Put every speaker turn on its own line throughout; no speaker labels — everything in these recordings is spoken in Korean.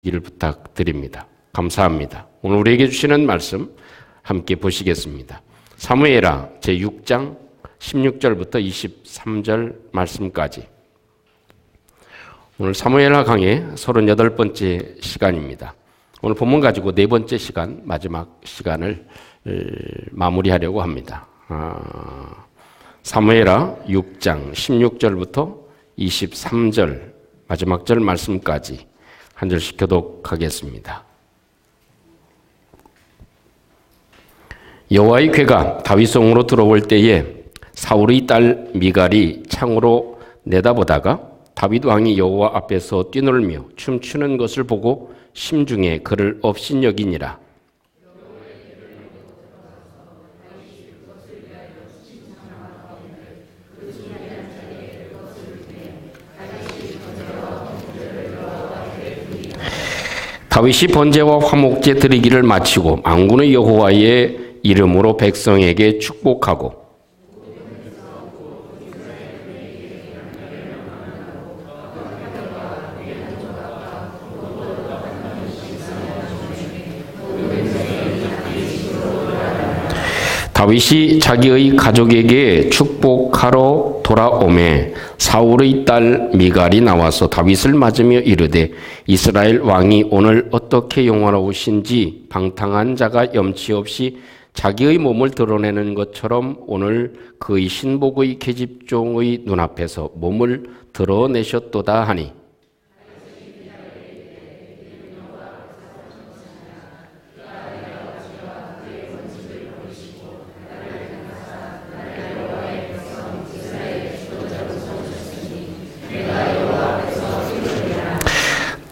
기를 부탁드립니다. 감사합니다. 오늘 우리에게 주시는 말씀 함께 보시겠습니다. 사무엘하 제6장 16절부터 23절 말씀까지. 오늘 사무엘하 강의 38번째 시간입니다. 오늘 본문 가지고 네 번째 시간, 마지막 시간을 마무리하려고 합니다. 사무엘하 6장 16절부터 23절 마지막 절 말씀까지 한 절씩 교독하겠습니다. 여호와의 궤가 다윗성으로 들어올 때에 사울의 딸 미갈이 창으로 내다보다가 다윗 왕이 여호와 앞에서 뛰놀며 춤추는 것을 보고 심중에 그를 업신여기니라. 다윗이 번제와 화목제 드리기를 마치고 만군의 여호와의 이름으로 백성에게 축복하고 다윗이 자기의 가족에게 축복하러 돌아오매 사울의 딸 미갈이 나와서 다윗을 맞으며 이르되 이스라엘 왕이 오늘 어떻게 영화로우신지 방탕한 자가 염치 없이 자기의 몸을 드러내는 것처럼 오늘 그의 신복의 계집종의 눈앞에서 몸을 드러내셨도다 하니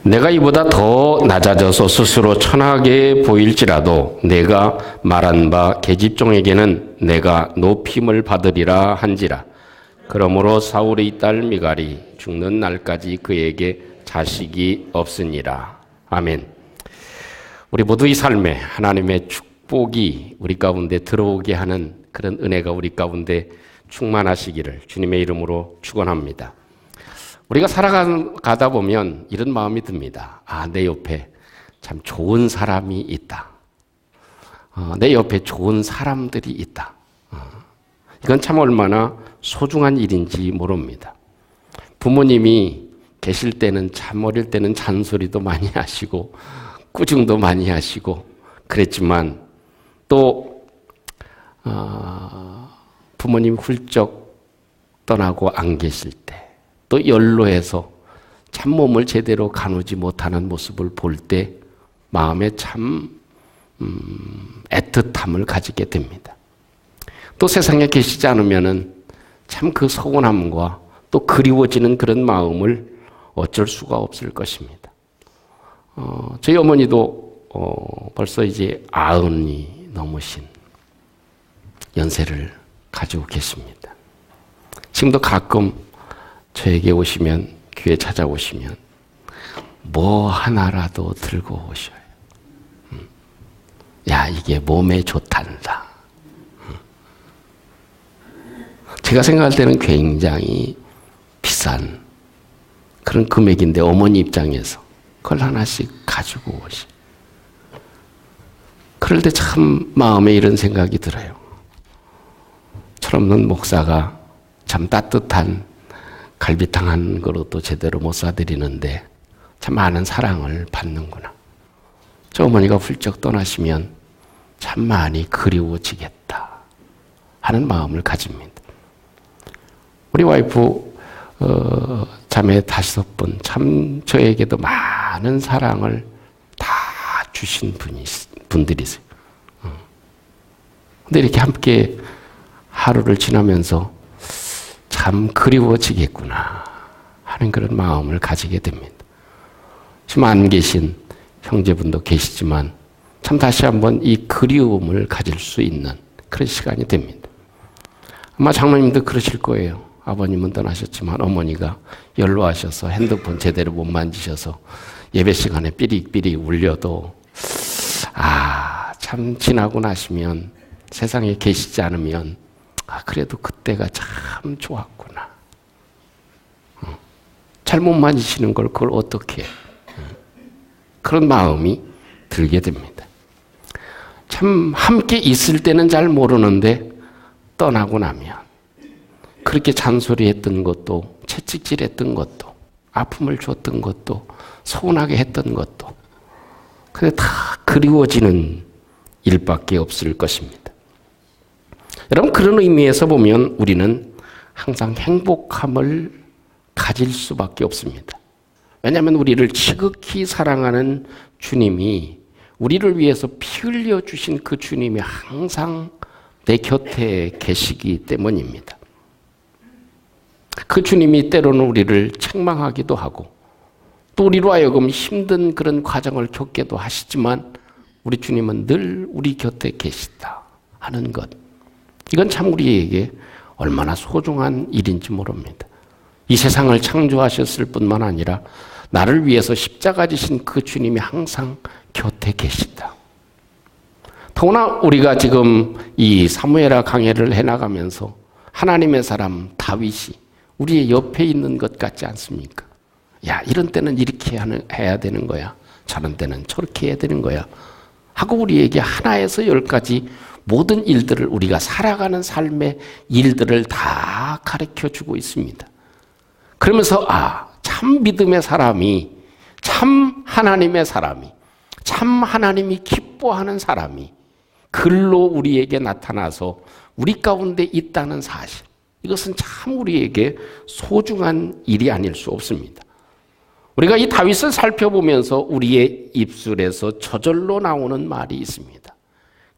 내가 이보다 더 낮아져서 스스로 천하게 보일지라도 내가 말한 바 계집종에게는 내가 높임을 받으리라 한지라. 그러므로 사울의 딸 미갈이 죽는 날까지 그에게 자식이 없으니라. 아멘. 우리 모두의 삶에 하나님의 축복이 우리 가운데 들어오게 하는 그런 은혜가 우리 가운데 충만하시기를 주님의 이름으로 축원합니다. 우리가 살아가다 보면 이런 마음이 듭니다. 내 옆에 참 좋은 사람이 있다. 내 옆에 좋은 사람들이 있다. 이건 참 얼마나 소중한 일인지 모릅니다. 부모님이 계실 때는 참 어릴 때는 잔소리도 많이 하시고 꾸중도 많이 하시고 그랬지만 또 부모님이 훌쩍 떠나고 안 계실 때 또 연로해서 참몸을 제대로 가누지 못하는 모습을 볼 때 마음에 참 애틋함을 가지게 됩니다. 또 세상에 계시지 않으면은 참 그 서운함과 또 그리워지는 그런 마음을 어쩔 수가 없을 것입니다. 저희 어머니도 벌써 이제 90이 넘으신 연세를 가지고 계십니다. 지금도 가끔 저에게 오시면, 교회 찾아오시면 뭐 하나라도 들고 오셔요. 야, 이게 몸에 좋단다. 제가 생각할 때는 굉장히 비싼 그런 금액인데 어머니 입장에서 그걸 하나씩 가지고 오시. 그럴 때 참 마음에 이런 생각이 들어요. 철없는 목사가 참 따뜻한 갈비탕 한 그릇도 제대로 못 사드리는데 참 많은 사랑을 받는구나. 저 어머니가 훌쩍 떠나시면 참 많이 그리워지겠다 하는 마음을 가집니다. 우리 와이프 자매 5분 참 저에게도 많은 사랑을 다 주신 분들이세요. 근데 이렇게 함께 하루를 지나면서 참 그리워지겠구나 하는 그런 마음을 가지게 됩니다. 지금 안 계신 형제분도 계시지만 참 다시 한번 이 그리움을 가질 수 있는 그런 시간이 됩니다. 아마 장로님도 그러실 거예요. 아버님은 떠나셨지만 어머니가 연로하셔서 핸드폰 제대로 못 만지셔서 예배 시간에 삐릭삐릭 울려도 참 지나고 나시면 세상에 계시지 않으면 그래도 그때가 참 좋았구나. 잘못 만지시는 걸 그걸 어떻게 해? 그런 마음이 들게 됩니다. 참 함께 있을 때는 잘 모르는데 떠나고 나면 그렇게 잔소리했던 것도, 채찍질했던 것도, 아픔을 줬던 것도, 서운하게 했던 것도 그게 다 그리워지는 일밖에 없을 것입니다. 여러분, 그런 의미에서 보면 우리는 항상 행복함을 가질 수밖에 없습니다. 왜냐하면 우리를 지극히 사랑하는 주님이, 우리를 위해서 피 흘려 주신 그 주님이 항상 내 곁에 계시기 때문입니다. 그 주님이 때로는 우리를 책망하기도 하고 또 우리로 하여금 힘든 그런 과정을 겪게도 하시지만 우리 주님은 늘 우리 곁에 계시다 하는 것, 이건 참 우리에게 얼마나 소중한 일인지 모릅니다. 이 세상을 창조하셨을 뿐만 아니라 나를 위해서 십자가 지신 그 주님이 항상 곁에 계시다. 더구나 우리가 지금 이 사무엘하 강해를 해나가면서 하나님의 사람 다윗이 우리의 옆에 있는 것 같지 않습니까? 야, 이런 때는 이렇게 해야 되는 거야. 저런 때는 저렇게 해야 되는 거야. 하고 우리에게 하나에서 10가지 모든 일들을, 우리가 살아가는 삶의 일들을 다 가르쳐주고 있습니다. 그러면서 참 믿음의 사람이, 참 하나님의 사람이, 참 하나님이 기뻐하는 사람이 글로 우리에게 나타나서 우리 가운데 있다는 사실, 이것은 참 우리에게 소중한 일이 아닐 수 없습니다. 우리가 이 다윗을 살펴보면서 우리의 입술에서 저절로 나오는 말이 있습니다.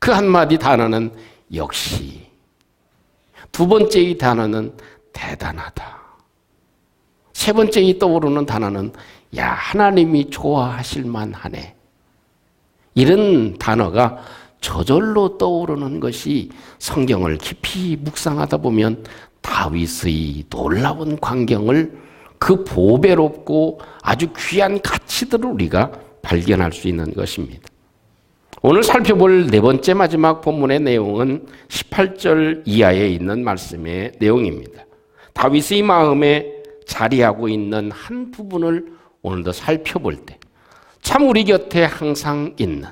그 한마디 단어는 역시, 두 번째 이 단어는 대단하다, 세 번째 이 떠오르는 단어는 야, 하나님이 좋아하실 만하네. 이런 단어가 저절로 떠오르는 것이 성경을 깊이 묵상하다 보면 다윗의 놀라운 광경을, 그 보배롭고 아주 귀한 가치들을 우리가 발견할 수 있는 것입니다. 오늘 살펴볼 네 번째 마지막 본문의 내용은 18절 이하에 있는 말씀의 내용입니다. 다윗의 마음에 자리하고 있는 한 부분을 오늘도 살펴볼 때 참 우리 곁에 항상 있는,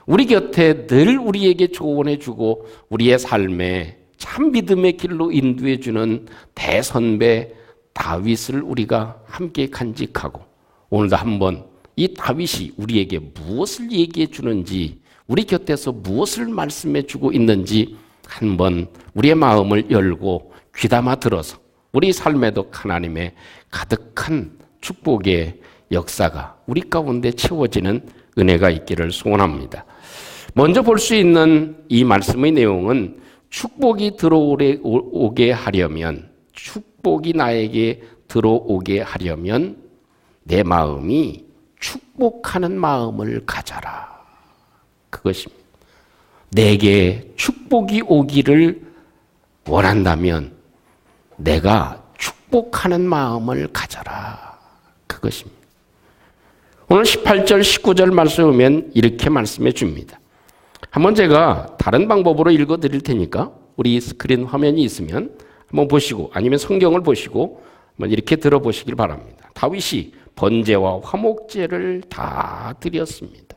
우리 곁에 늘 우리에게 조언해주고 우리의 삶에 참 믿음의 길로 인도해주는 대선배 다윗을 우리가 함께 간직하고, 오늘도 한번 이 다윗이 우리에게 무엇을 얘기해 주는지, 우리 곁에서 무엇을 말씀해 주고 있는지 한번 우리의 마음을 열고 귀담아 들어서 우리 삶에도 하나님의 가득한 축복의 역사가 우리 가운데 채워지는 은혜가 있기를 소원합니다. 먼저 볼 수 있는 이 말씀의 내용은 축복이 들어오게 하려면, 축복이 나에게 들어오게 하려면 내 마음이 축복하는 마음을 가져라. 그것입니다. 내게 축복이 오기를 원한다면 내가 축복하는 마음을 가져라. 그것입니다. 오늘 18절, 19절 말씀에 보면 이렇게 말씀해 줍니다. 한번 제가 다른 방법으로 읽어 드릴 테니까 우리 스크린 화면이 있으면 한번 보시고, 아니면 성경을 보시고 한번 이렇게 들어보시길 바랍니다. 다윗이 번제와 화목제를 다 드렸습니다.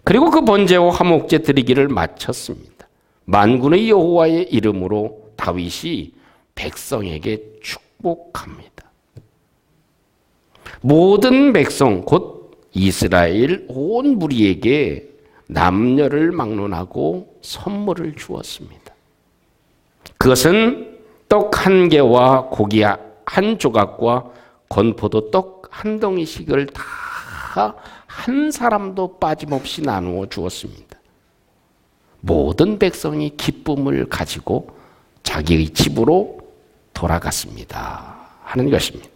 그리고 그 번제와 화목제 드리기를 마쳤습니다. 만군의 여호와의 이름으로 다윗이 백성에게 축복합니다. 모든 백성, 곧 이스라엘 온 무리에게 남녀를 막론하고 선물을 주었습니다. 그것은 떡 한 개와 고기 한 조각과 건포도 떡 한 덩이씩을 다 한 사람도 빠짐없이 나누어 주었습니다. 모든 백성이 기쁨을 가지고 자기의 집으로 돌아갔습니다 하는 것입니다.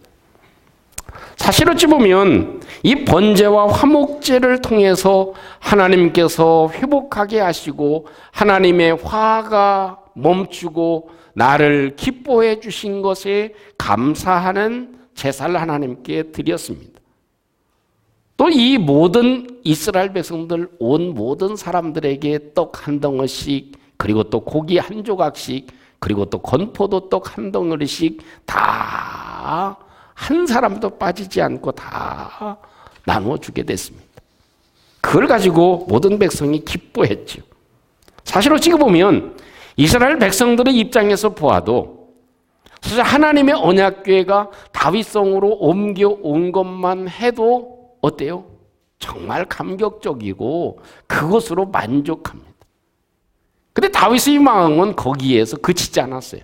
사실 어찌 보면 이 번제와 화목제를 통해서 하나님께서 회복하게 하시고 하나님의 화가 멈추고 나를 기뻐해 주신 것에 감사하는 제사를 하나님께 드렸습니다. 또 이 모든 이스라엘 백성들, 온 모든 사람들에게 떡 한 덩어리씩, 그리고 또 고기 한 조각씩, 그리고 또 건포도 떡 한 덩어리씩 다 한 사람도 빠지지 않고 다 나누어 주게 됐습니다. 그걸 가지고 모든 백성이 기뻐했죠. 사실 어찌 보면 이스라엘 백성들의 입장에서 보아도 사실 하나님의 언약궤가 다윗성으로 옮겨온 것만 해도 어때요? 정말 감격적이고 그것으로 만족합니다. 근데 다윗의 마음은 거기에서 그치지 않았어요.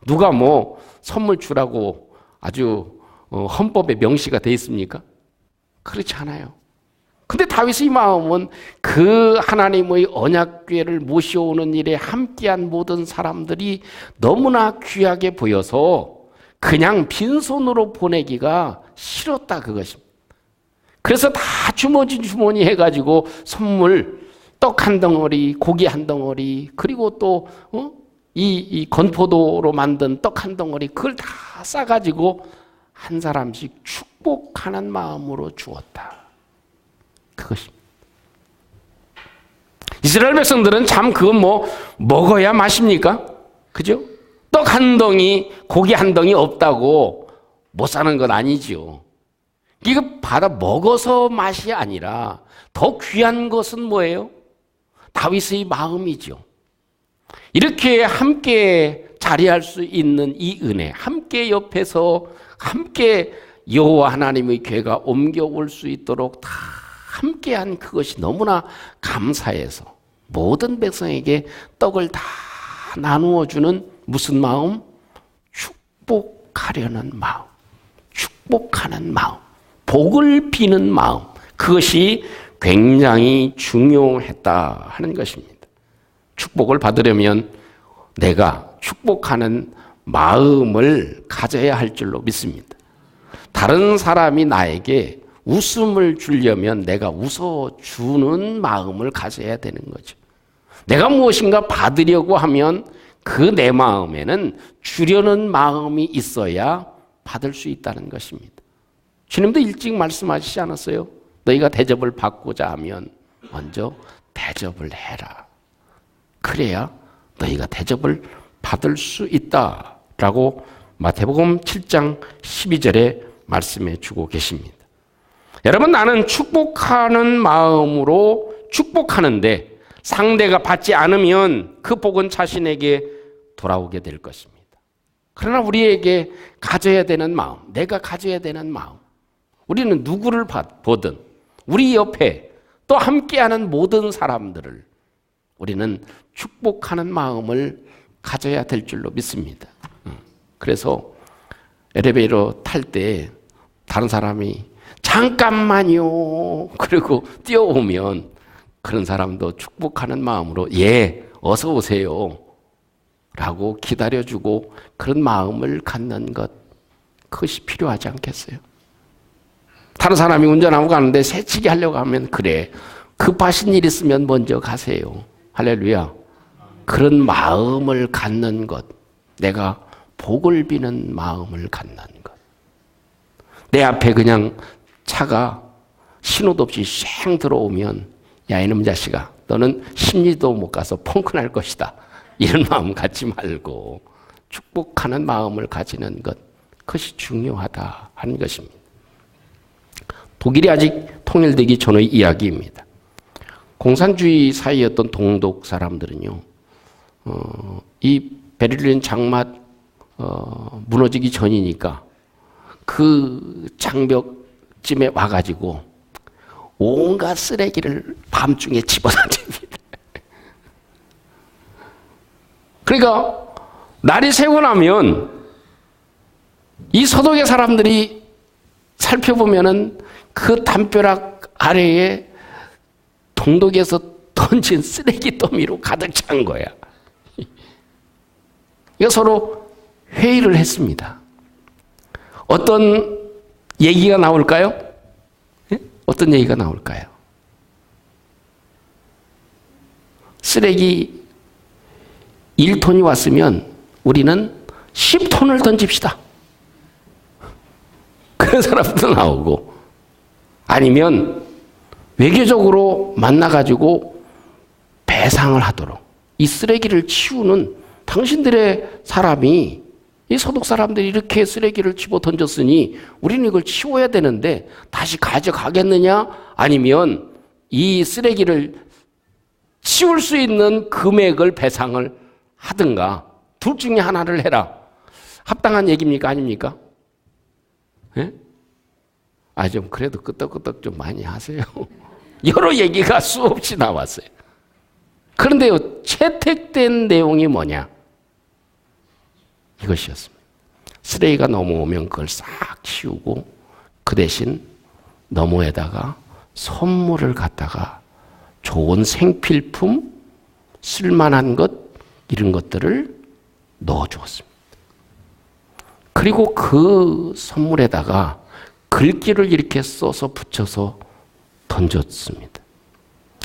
누가 뭐 선물 주라고 아주 헌법에 명시가 되어 있습니까? 그렇지 않아요. 근데 다윗의 마음은 그 하나님의 언약궤를 모셔오는 일에 함께한 모든 사람들이 너무나 귀하게 보여서 그냥 빈손으로 보내기가 싫었다 그것입니다. 그래서 다 주머니 해가지고 선물, 떡 한 덩어리, 고기 한 덩어리, 그리고 또 이 건포도로 만든 떡 한 덩어리, 그걸 다 싸가지고 한 사람씩 축복하는 마음으로 주었다. 그것입니다. 이스라엘 백성들은 참 그건 뭐 먹어야 맛입니까? 그죠? 떡 한 덩이, 고기 한 덩이 없다고 못 사는 건 아니지요. 이거 받아 먹어서 맛이 아니라 더 귀한 것은 뭐예요? 다윗의 마음이죠. 이렇게 함께 자리할 수 있는 이 은혜, 함께 옆에서 함께 여호와 하나님의 궤가 옮겨올 수 있도록 다 함께한 그것이 너무나 감사해서 모든 백성에게 떡을 다 나누어 주는 무슨 마음? 축복하려는 마음, 축복하는 마음, 복을 비는 마음, 그것이 굉장히 중요했다 하는 것입니다. 축복을 받으려면 내가 축복하는 마음을 가져야 할 줄로 믿습니다. 다른 사람이 나에게 웃음을 주려면 내가 웃어주는 마음을 가져야 되는 거죠. 내가 무엇인가 받으려고 하면 그 내 마음에는 주려는 마음이 있어야 받을 수 있다는 것입니다. 주님도 일찍 말씀하시지 않았어요? 너희가 대접을 받고자 하면 먼저 대접을 해라. 그래야 너희가 대접을 받을 수 있다라고 마태복음 7장 12절에 말씀해 주고 계십니다. 여러분, 나는 축복하는 마음으로 축복하는데 상대가 받지 않으면 그 복은 자신에게 돌아오게 될 것입니다. 그러나 우리에게 가져야 되는 마음, 내가 가져야 되는 마음, 우리는 누구를 보든 우리 옆에 또 함께하는 모든 사람들을 우리는 축복하는 마음을 가져야 될 줄로 믿습니다. 그래서 엘리베이터 탈 때 다른 사람이 잠깐만요 그리고 뛰어오면 그런 사람도 축복하는 마음으로 예 어서 오세요 라고 기다려주고 그런 마음을 갖는 것, 그것이 필요하지 않겠어요? 다른 사람이 운전하고 가는데 새치기 하려고 하면 그래 급하신 일 있으면 먼저 가세요. 할렐루야. 그런 마음을 갖는 것, 내가 복을 비는 마음을 갖는 것. 내 앞에 그냥 차가 신호도 없이 쉥 들어오면 야 이놈 자식아 너는 10리도 못 가서 펑크 날 것이다. 이런 마음 갖지 말고 축복하는 마음을 가지는 것, 그것이 중요하다 하는 것입니다. 독일이 아직 통일되기 전의 이야기입니다. 공산주의 사이였던 동독 사람들은요, 이 베를린 장막 무너지기 전이니까 그 장벽쯤에 와가지고 온갖 쓰레기를 밤중에 집어던집니다. 그러니까 날이 새고 나면 이 서독의 사람들이 살펴보면은 그 담벼락 아래에 동독에서 던진 쓰레기 더미로 가득 찬 거야. 이거 서로 회의를 했습니다. 어떤 얘기가 나올까요? 어떤 얘기가 나올까요? 쓰레기 1톤이 왔으면 우리는 10톤을 던집시다. 그런 사람도 나오고, 아니면 외교적으로 만나가지고 배상을 하도록 이 쓰레기를 치우는 당신들의 사람이 이 소독 사람들이 이렇게 쓰레기를 집어 던졌으니 우리는 이걸 치워야 되는데 다시 가져가겠느냐? 아니면 이 쓰레기를 치울 수 있는 금액을 배상을 하든가 둘 중에 하나를 해라. 합당한 얘기입니까? 아닙니까? 예? 좀 그래도 끄떡끄떡 좀 많이 하세요. 여러 얘기가 수없이 나왔어요. 그런데요, 채택된 내용이 뭐냐? 이것이었습니다. 쓰레기가 넘어오면 그걸 싹 치우고 그 대신 너머에다가 선물을 갖다가 좋은 생필품, 쓸만한 것, 이런 것들을 넣어주었습니다. 그리고 그 선물에다가 글귀를 이렇게 써서 붙여서 던졌습니다.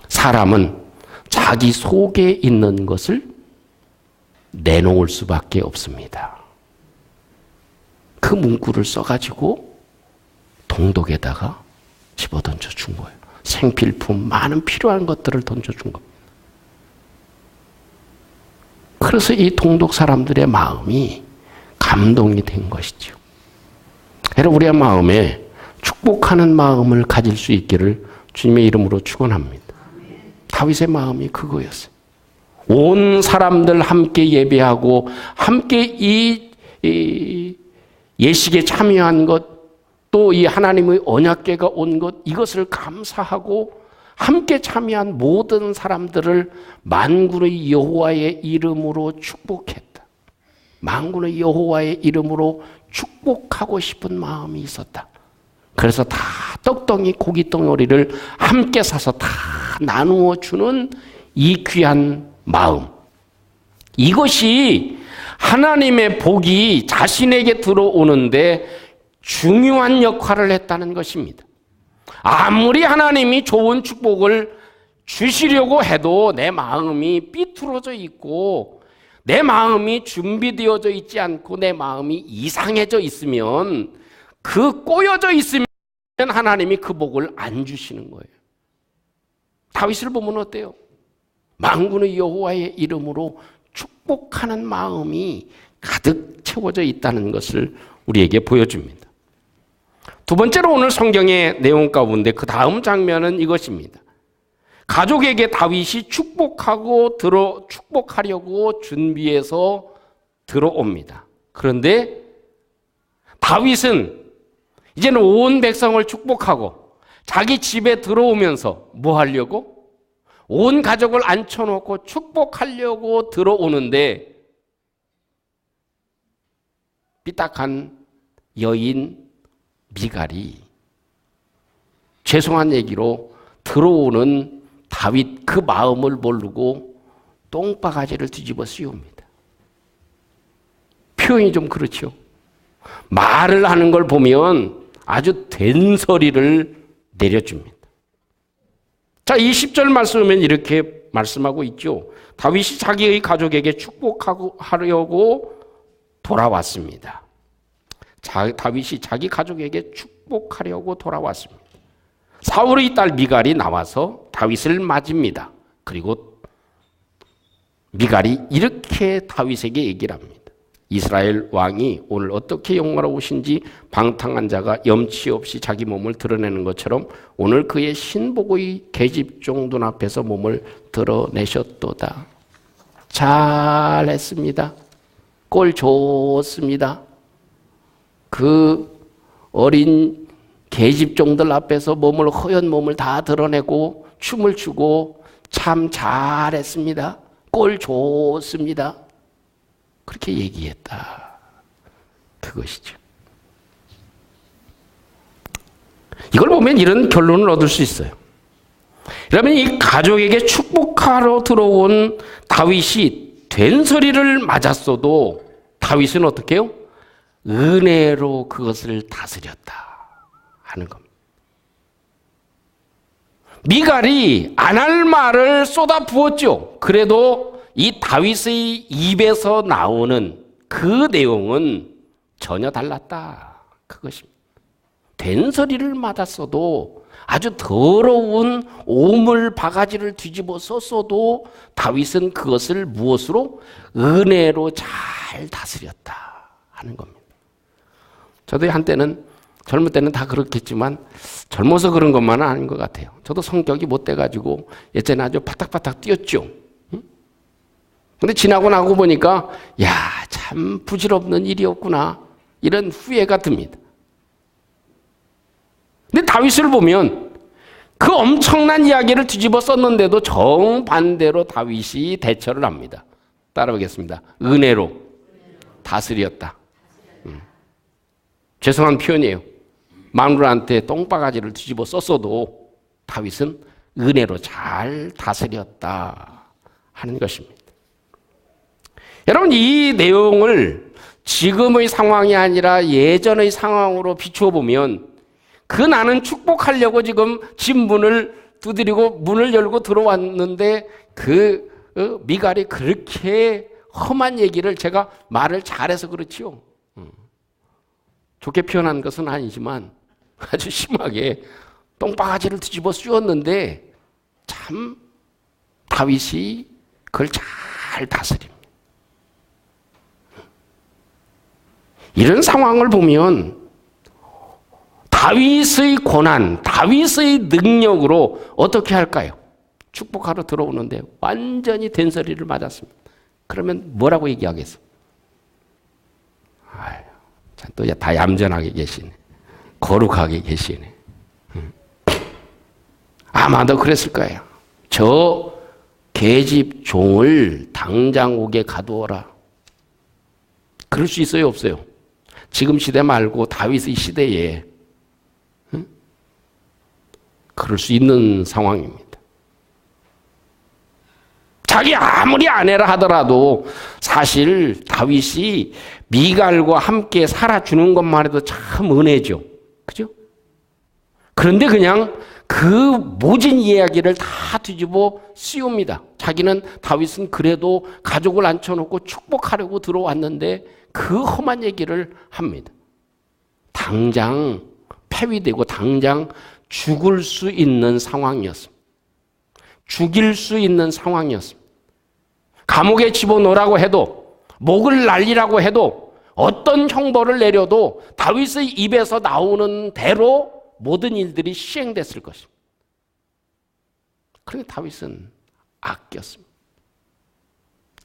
사람은 자기 속에 있는 것을 내놓을 수밖에 없습니다. 그 문구를 써가지고 동독에다가 집어 던져준 거예요. 생필품, 많은 필요한 것들을 던져준 겁니다. 그래서 이 동독 사람들의 마음이 감동이 된 것이죠. 여러분, 우리의 마음에 축복하는 마음을 가질 수 있기를 주님의 이름으로 축원합니다. 다윗의 마음이 그거였어요. 온 사람들 함께 예배하고 함께 이 예식에 참여한 것, 또 이 하나님의 언약궤가 온 것, 이것을 감사하고 함께 참여한 모든 사람들을 만군의 여호와의 이름으로 축복했다. 만군의 여호와의 이름으로 축복하고 싶은 마음이 있었다. 그래서 다 떡덩이 고깃덩어리를 함께 사서 다 나누어 주는 이 귀한 마음. 이것이 하나님의 복이 자신에게 들어오는데 중요한 역할을 했다는 것입니다. 아무리 하나님이 좋은 축복을 주시려고 해도 내 마음이 삐뚤어져 있고 내 마음이 준비되어져 있지 않고 내 마음이 이상해져 있으면, 그 꼬여져 있으면 하나님이 그 복을 안 주시는 거예요. 다윗을 보면 어때요? 만군의 여호와의 이름으로 축복하는 마음이 가득 채워져 있다는 것을 우리에게 보여줍니다. 두 번째로 오늘 성경의 내용 가운데 그 다음 장면은 이것입니다. 가족에게 다윗이 축복하려고 준비해서 들어옵니다. 그런데 다윗은 이제는 온 백성을 축복하고 자기 집에 들어오면서 뭐 하려고? 온 가족을 앉혀놓고 축복하려고 들어오는데 삐딱한 여인 미갈이 죄송한 얘기로 들어오는 다윗 그 마음을 모르고 똥바가지를 뒤집어 씌웁니다. 표현이 좀 그렇죠. 말을 하는 걸 보면 아주 된소리를 내려줍니다. 자, 이 10절 말씀은 이렇게 말씀하고 있죠. 다윗이 자기의 가족에게 축복하려고 돌아왔습니다. 다윗이 자기 가족에게 축복하려고 돌아왔습니다. 사울의 딸 미갈이 나와서 다윗을 맞습니다. 그리고 미갈이 이렇게 다윗에게 얘기를 합니다. 이스라엘 왕이 오늘 어떻게 영화로우신지 방탕한 자가 염치 없이 자기 몸을 드러내는 것처럼 오늘 그의 신복의 계집종 눈앞에서 몸을 드러내셨도다. 잘했습니다. 꼴 좋습니다. 그 어린 계집종들 앞에서 허연 몸을 다 드러내고 춤을 추고 참 잘했습니다. 꼴 좋습니다. 그렇게 얘기했다. 그것이죠. 이걸 보면 이런 결론을 얻을 수 있어요. 그러면 이 가족에게 축복하러 들어온 다윗이 된소리를 맞았어도 다윗은 어떻게 해요? 은혜로 그것을 다스렸다 하는 겁니다. 미갈이 안 할 말을 쏟아 부었죠. 그래도 이 다윗의 입에서 나오는 그 내용은 전혀 달랐다. 그것입니다. 된소리를 맞았어도 아주 더러운 오물 바가지를 뒤집어 썼어도 다윗은 그것을 무엇으로? 은혜로 잘 다스렸다 하는 겁니다. 저도 한때는 젊을 때는 다 그렇겠지만 젊어서 그런 것만은 아닌 것 같아요. 저도 성격이 못 돼가지고 예전에 아주 바닥바닥 뛰었죠. 근데 지나고 나고 보니까 야, 참 부질없는 일이었구나 이런 후회가 듭니다. 근데 다윗을 보면 그 엄청난 이야기를 뒤집어 썼는데도 정반대로 다윗이 대처를 합니다. 따라오겠습니다. 은혜로 다스렸다. 죄송한 표현이에요. 마누라한테 똥바가지를 뒤집어 썼어도 다윗은 은혜로 잘 다스렸다 하는 것입니다. 여러분, 이 내용을 지금의 상황이 아니라 예전의 상황으로 비추어 보면 그 나는 축복하려고 지금 집 문을 두드리고 문을 열고 들어왔는데 그 미갈이 그렇게 험한 얘기를 제가 말을 잘해서 그렇지요. 좋게 표현한 것은 아니지만 아주 심하게 똥바가지를 뒤집어 씌웠는데 참 다윗이 그걸 잘 다스립니다. 이런 상황을 보면 다윗의 고난, 다윗의 능력으로 어떻게 할까요? 축복하러 들어오는데 완전히 된소리를 맞았습니다. 그러면 뭐라고 얘기하겠어? 아유, 또 다 얌전하게 계시네. 거룩하게 계시네. 아마도 그랬을 거예요. 저 계집 종을 당장 옥에 가두어라. 그럴 수 있어요, 없어요? 지금 시대 말고 다윗의 시대에 그럴 수 있는 상황입니다. 자기 아무리 아내라 하더라도 사실 다윗이 미갈과 함께 살아주는 것만 해도 참 은혜죠. 그죠? 그런데 그냥 그 모진 이야기를 다 뒤집어 씌웁니다. 자기는 다윗은 그래도 가족을 앉혀놓고 축복하려고 들어왔는데 그 험한 얘기를 합니다. 당장 폐위되고 당장 죽을 수 있는 상황이었습니다. 죽일 수 있는 상황이었습니다. 감옥에 집어넣으라고 해도 목을 날리라고 해도 어떤 형벌을 내려도 다윗의 입에서 나오는 대로 모든 일들이 시행됐을 것입니다. 그런데 다윗은 아꼈습니다.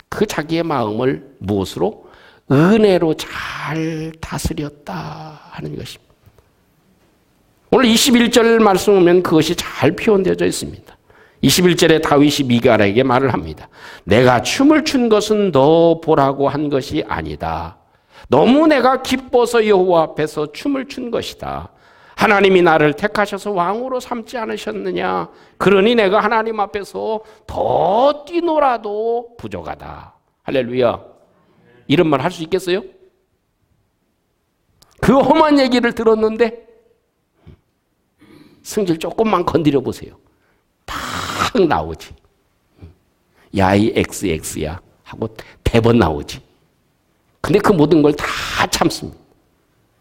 그 자기의 마음을 무엇으로? 은혜로 잘 다스렸다 하는 것입니다. 오늘 21절 말씀 보면 그것이 잘 표현되어져 있습니다. 21절에 다윗이 미갈에게 말을 합니다. 내가 춤을 춘 것은 너 보라고 한 것이 아니다. 너무 내가 기뻐서 여호와 앞에서 춤을 춘 것이다. 하나님이 나를 택하셔서 왕으로 삼지 않으셨느냐. 그러니 내가 하나님 앞에서 더 뛰노라도 부족하다. 할렐루야. 이런 말 할 수 있겠어요? 그 험한 얘기를 들었는데 승질 조금만 건드려 보세요. 팍 나오지. 야이 XX야 하고 대번 나오지. 근데 그 모든 걸 다 참습니다.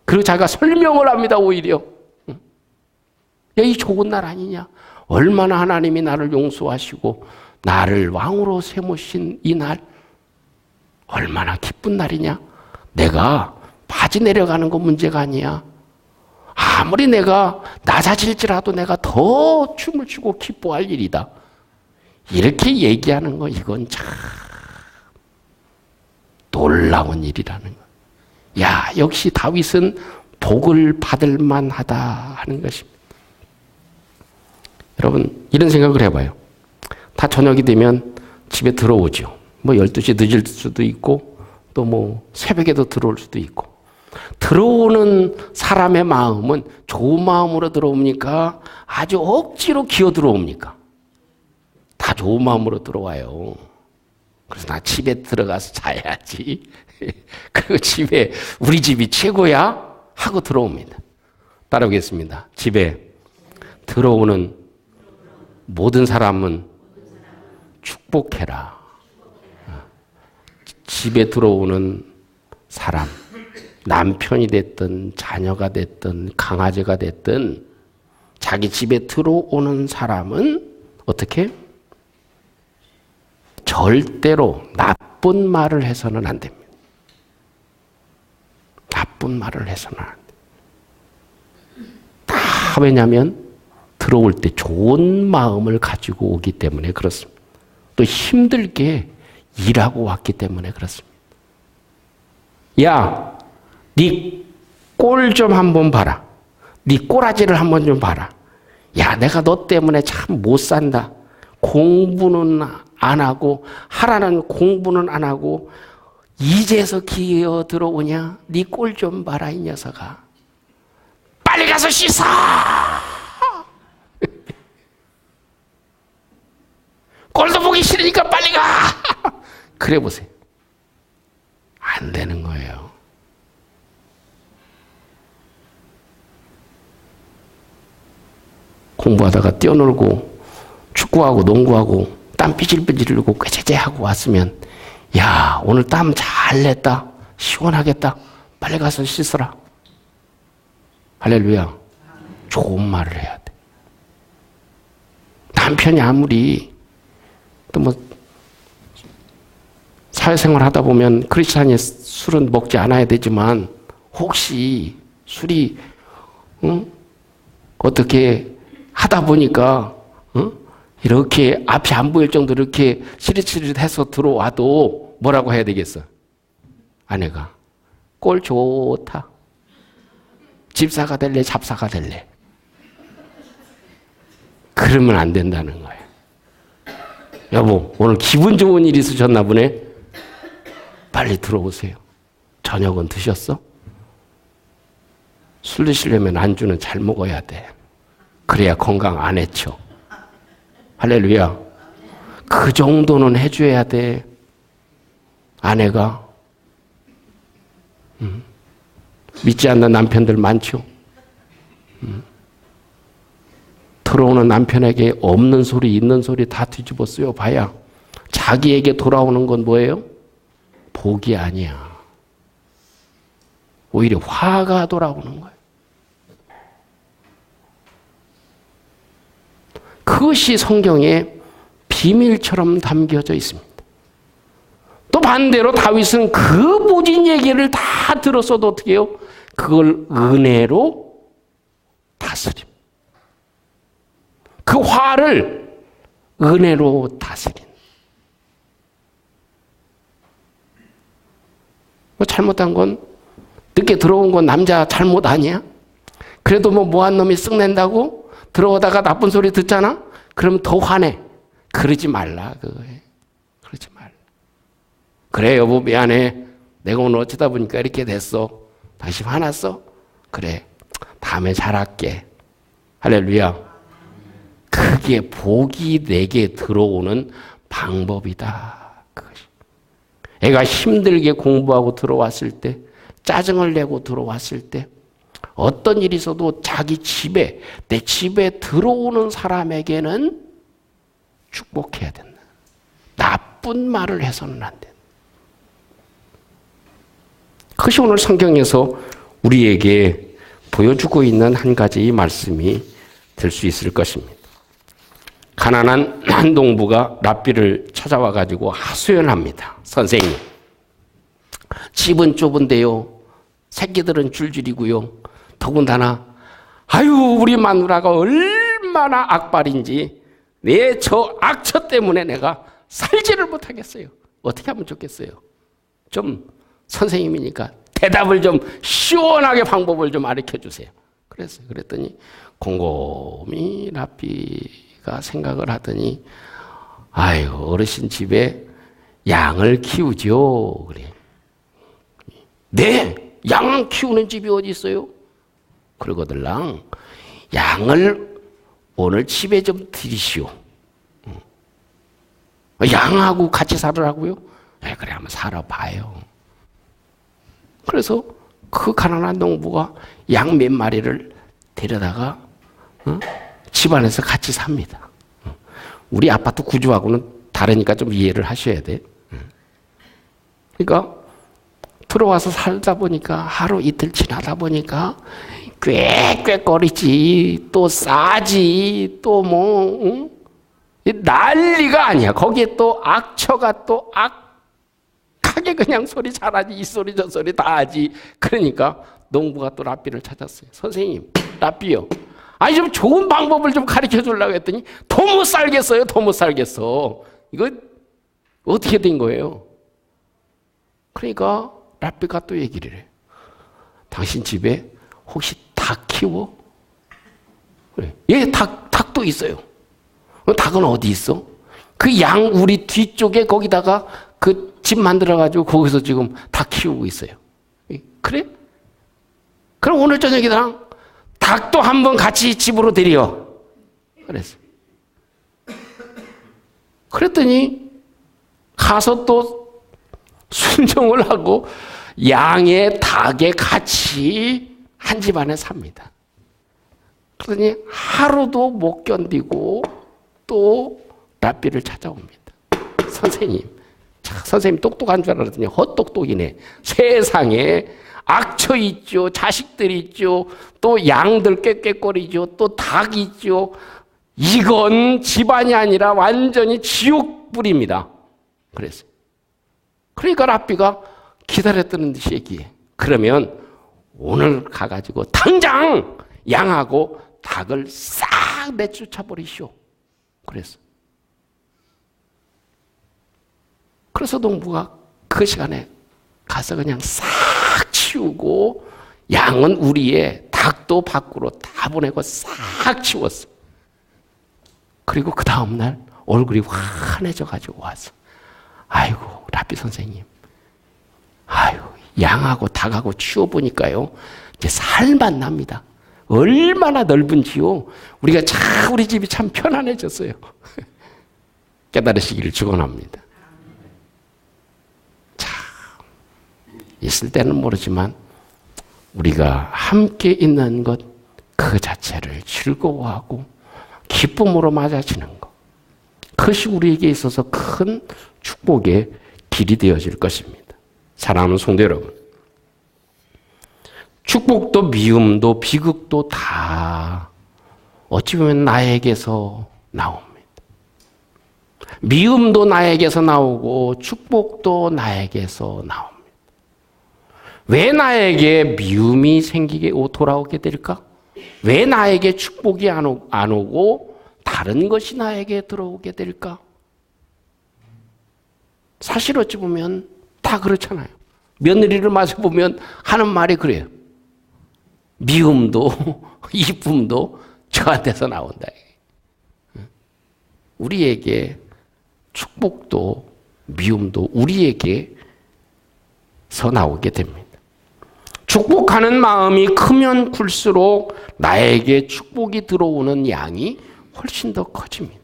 그리고 자기가 설명을 합니다. 오히려. 야, 이 좋은 날 아니냐. 얼마나 하나님이 나를 용서하시고 나를 왕으로 세우신 이 날 얼마나 기쁜 날이냐. 내가 바지 내려가는 거 문제가 아니야. 아무리 내가 낮아질지라도 내가 더 춤을 추고 기뻐할 일이다. 이렇게 얘기하는 거 이건 참 놀라운 일이라는 거. 야, 역시 다윗은 복을 받을 만하다 하는 것입니다. 여러분, 이런 생각을 해봐요. 다 저녁이 되면 집에 들어오죠. 뭐 12시 늦을 수도 있고 또 뭐 새벽에도 들어올 수도 있고. 들어오는 사람의 마음은 좋은 마음으로 들어옵니까? 아주 억지로 기어 들어옵니까? 다 좋은 마음으로 들어와요. 그래서 나 집에 들어가서 자야지. 그리고 집에 우리 집이 최고야 하고 들어옵니다. 따라오겠습니다. 집에 들어오는 모든 사람은 축복해라. 집에 들어오는 사람, 남편이 됐든 자녀가 됐든 강아지가 됐든 자기 집에 들어오는 사람은 어떻게? 절대로 나쁜 말을 해서는 안 됩니다. 나쁜 말을 해서는 안 돼. 다 왜냐하면 들어올 때 좋은 마음을 가지고 오기 때문에 그렇습니다. 또 힘들게 일하고 왔기 때문에 그렇습니다. 야, 네 꼴 좀 한번 봐라. 네 꼬라지를 한번 좀 봐라. 야, 내가 너 때문에 참 못 산다. 공부는 안 하고 하라는 공부는 안 하고 이제서 기어 들어오냐? 네 꼴 좀 봐라 이 녀석아. 빨리 가서 씻어. 꼴도 보기 싫으니까 빨리 가. 그래 보세요. 안 되는 거예요. 공부하다가 뛰어놀고 축구하고 농구하고 땀 삐질삐질 흘리고 꾀죄죄하고 왔으면 야, 오늘 땀 잘 냈다. 시원하겠다. 빨리 가서 씻어라. 할렐루야. 좋은 말을 해야 돼. 남편이 아무리 또 뭐 사회생활 하다 보면 크리스찬이 술은 먹지 않아야 되지만 혹시 술이 어떻게 하다 보니까 이렇게 앞이 안 보일 정도로 이렇게 시릿시릿해서 들어와도 뭐라고 해야 되겠어? 아내가 꼴 좋다. 집사가 될래 잡사가 될래. 그러면 안 된다는 거예요. 여보, 오늘 기분 좋은 일 있으셨나 보네. 빨리 들어오세요. 저녁은 드셨어? 술 드시려면 안주는 잘 먹어야 돼. 그래야 건강 안 해쳐. 할렐루야. 그 정도는 해줘야 돼. 아내가. 믿지 않는 남편들 많죠. 들어오는 남편에게 없는 소리, 있는 소리 다 뒤집어 쓰여 봐야 자기에게 돌아오는 건 뭐예요? 복이 아니야. 오히려 화가 돌아오는 거예요. 그것이 성경에 비밀처럼 담겨져 있습니다. 또 반대로 다윗은 그 모진 얘기를 다 들었어도 어떻게 해요? 그걸 은혜로 다스림. 그 화를 은혜로 다스린. 뭐 잘못한 건 늦게 들어온 건 남자 잘못 아니야? 그래도 뭐 뭐한 놈이 쓱낸다고 들어오다가 나쁜 소리 듣잖아? 그럼 더 화내. 그러지 말라 그거에. 그러지 말라. 그래 여보 미안해. 내가 오늘 어쩌다 보니까 이렇게 됐어. 다시 화났어? 그래. 다음에 잘할게. 할렐루야. 그게 복이 내게 들어오는 방법이다. 그것이. 애가 힘들게 공부하고 들어왔을 때, 짜증을 내고 들어왔을 때, 어떤 일이 있어도 자기 집에, 내 집에 들어오는 사람에게는 축복해야 된다. 나쁜 말을 해서는 안 된다. 그것이 오늘 성경에서 우리에게 보여주고 있는 한 가지 말씀이 될 수 있을 것입니다. 가난한 한 농부가 랍비를 찾아와 가지고 하소연합니다. 선생님, 집은 좁은데요. 새끼들은 줄줄이고요. 더군다나 아유 우리 마누라가 얼마나 악발인지 내 저 악처 때문에 내가 살지를 못하겠어요. 어떻게 하면 좋겠어요? 좀 선생님이니까 대답을 좀 시원하게 방법을 좀 가르쳐 주세요. 그랬더니 곰곰이 랍비가 생각을 하더니 아유 어르신 집에 양을 키우죠. 그래. 네, 양 키우는 집이 어디 있어요? 그러거들랑 양을 오늘 집에 좀 들이시오. 양하고 같이 살으라고요? 네, 그래 한번 살아봐요. 그래서 그 가난한 농부가 양 몇 마리를 데려다가 집안에서 같이 삽니다. 우리 아파트 구조하고는 다르니까 좀 이해를 하셔야 돼. 그러니까 들어와서 살다 보니까 하루 이틀 지나다 보니까 꾀꾀거리지 또 싸지 또 뭐 난리가 아니야. 거기에 또 악처가 또 이상하게 그냥 소리 잘하지. 이 소리 저 소리 다 하지. 그러니까 농부가 또 랍비를 찾았어요. 선생님, 랍비요. 아니 좀 좋은 방법을 좀 가르쳐 주려고 했더니 더 못 살겠어요. 더 못 살겠어. 이거 어떻게 된 거예요? 그러니까 랍비가 또 얘기를 해요. 당신 집에 혹시 닭 키워? 그래. 예, 닭도 있어요. 닭은 어디 있어? 그 양 우리 뒤쪽에 거기다가 그 집 만들어가지고 거기서 지금 닭 키우고 있어요. 그래? 그럼 오늘 저녁이랑 닭도 한번 같이 집으로 데려. 그랬어. 그랬더니 가서 또 순종을 하고 양의 닭에 같이 한 집안에 삽니다. 그러더니 하루도 못 견디고 또 랍비를 찾아옵니다. 선생님, 선생님 똑똑한 줄 알았더니 헛똑똑이네. 세상에 악처 있죠. 자식들 있죠. 또 양들 꾀꾀거리죠. 또 닭 있죠. 이건 집안이 아니라 완전히 지옥불입니다. 그랬어요. 그러니까 랍비가 기다렸다는 듯이 얘기해. 그러면 오늘 가가지고 당장 양하고 닭을 싹 내쫓아 버리시오. 그랬어. 그래서 농부가 그 시간에 가서 그냥 싹 치우고 양은 우리의 닭도 밖으로 다 보내고 싹 치웠어. 그리고 그 다음날 얼굴이 환해져 가지고 왔어. 아이고 랍비 선생님, 아이고 양하고 닭하고 치워보니까요 이제 살만 납니다. 얼마나 넓은지요. 우리가 참 우리 집이 참 편안해졌어요. 깨달으시기를 축원합니다. 참 있을 때는 모르지만 우리가 함께 있는 것 그 자체를 즐거워하고 기쁨으로 맞아지는 것, 그것이 우리에게 있어서 큰 축복의 길이 되어질 것입니다. 사랑하는 성도 여러분, 축복도 미움도 비극도 다 어찌 보면 나에게서 나옵니다. 미움도 나에게서 나오고 축복도 나에게서 나옵니다. 왜 나에게 미움이 생기게 돌아오게 될까? 왜 나에게 축복이 안 오고 다른 것이 나에게 들어오게 될까? 사실 어찌 보면 다 그렇잖아요. 며느리를 마주보면 하는 말이 그래요. 미움도 이쁨도 저한테서 나온다. 우리에게 축복도 미움도 우리에게서 나오게 됩니다. 축복하는 마음이 크면 클수록 나에게 축복이 들어오는 양이 훨씬 더 커집니다.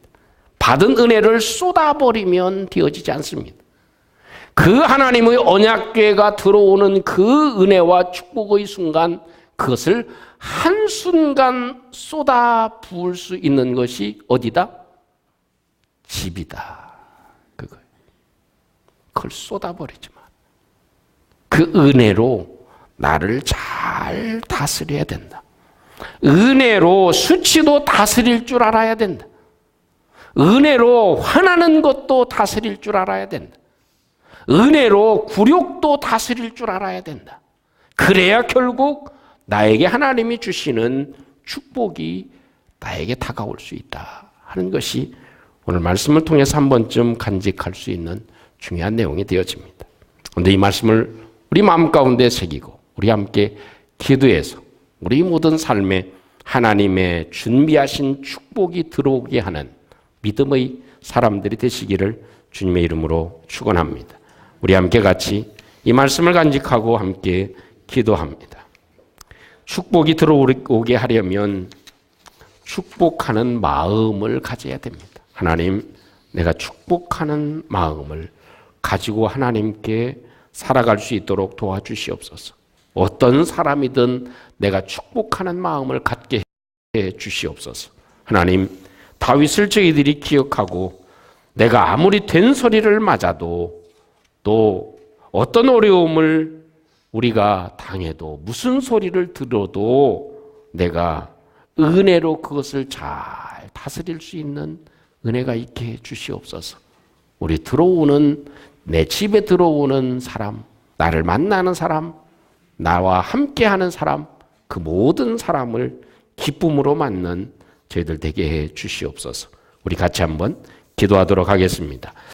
받은 은혜를 쏟아버리면 되어지지 않습니다. 그 하나님의 언약궤가 들어오는 그 은혜와 축복의 순간, 그것을 한순간 쏟아 부을 수 있는 것이 어디다? 집이다. 그거예요. 그걸 쏟아버리지만 그 은혜로 나를 잘 다스려야 된다. 은혜로 수치도 다스릴 줄 알아야 된다. 은혜로 화나는 것도 다스릴 줄 알아야 된다. 은혜로 굴욕도 다스릴 줄 알아야 된다. 그래야 결국 나에게 하나님이 주시는 축복이 나에게 다가올 수 있다 하는 것이 오늘 말씀을 통해서 한 번쯤 간직할 수 있는 중요한 내용이 되어집니다. 그런데 이 말씀을 우리 마음 가운데 새기고 우리 함께 기도해서 우리 모든 삶에 하나님의 준비하신 축복이 들어오게 하는 믿음의 사람들이 되시기를 주님의 이름으로 축원합니다. 우리 함께 같이 이 말씀을 간직하고 함께 기도합니다. 축복이 들어오게 하려면 축복하는 마음을 가져야 됩니다. 하나님, 내가 축복하는 마음을 가지고 하나님께 살아갈 수 있도록 도와주시옵소서. 어떤 사람이든 내가 축복하는 마음을 갖게 해 주시옵소서. 하나님, 다윗을 저희들이 기억하고 내가 아무리 된소리를 맞아도 또 어떤 어려움을 우리가 당해도 무슨 소리를 들어도 내가 은혜로 그것을 잘 다스릴 수 있는 은혜가 있게 해 주시옵소서. 우리 들어오는 내 집에 들어오는 사람, 나를 만나는 사람, 나와 함께하는 사람, 그 모든 사람을 기쁨으로 맞는 저희들 되게 해 주시옵소서. 우리 같이 한번 기도하도록 하겠습니다.